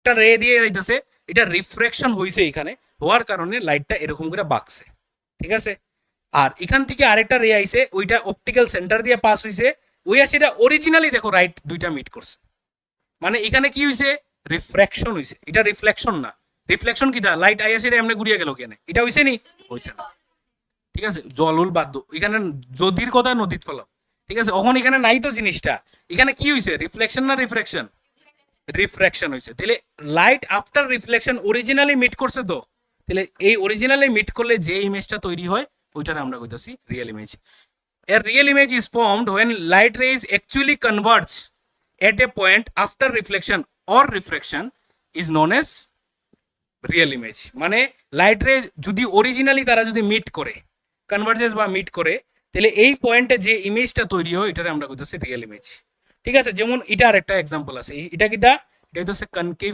একটা রে দিয়ে যাইতেছে, এটা রিফ্রেকশন হইছে এখানে, হওয়ার কারণে লাইটটা এরকম করে বাঁকছে, ঠিক আছে। আর এখান থেকে আরেকটা রে আইছে, ওইটা অপটিক্যাল সেন্টার দিয়ে পাস হইছে, ওই সেটা অরিজিনালি দেখো রাইট দুইটা মিট করছে, মানে এখানে কি হইছে, রিফ্র্যাকশন হইছে, এটা রিফ্লেকশন না। রিফ্লেকশন কি, লাইট আইয়া সেটা এমনি ঘুরিয়ে গেল কেন, এটা হইছে নি, হইছে না, ঠিক আছে। জলুল বাদ্য এখানে যদির কথা নদীত ফেলাম, ঠিক আছে। এখন এখানে নাই তো জিনিসটা, এখানে কি হইছে, রিফ্লেকশন না রিফ্র্যাকশন, রিফ্র্যাকশন হইছে। তাহলে light after reflection originally meet করছে তো, তাহলে এই অরিজিনালি মিট করলে যে ইমেজটা তৈরি হয় ওইটার আমরা কইতাছি real image. A real image is formed when light rays actually converge at a point after reflection or refraction is known as real image. মানে লাইট রে যদি অরিজিনালি তারা যদি মিট করে, কনভার্জেন্স বা মিট করে, তাহলে এই পয়েন্টে যে ইমেজটা তৈরি হয় এটারে আমরা কইতাছি রিয়েল ইমেজ, ঠিক আছে। যেমন এটা আরেকটা এক্সাম্পল আছে, এটা কিটা, এটা হইতাছে কনকেভ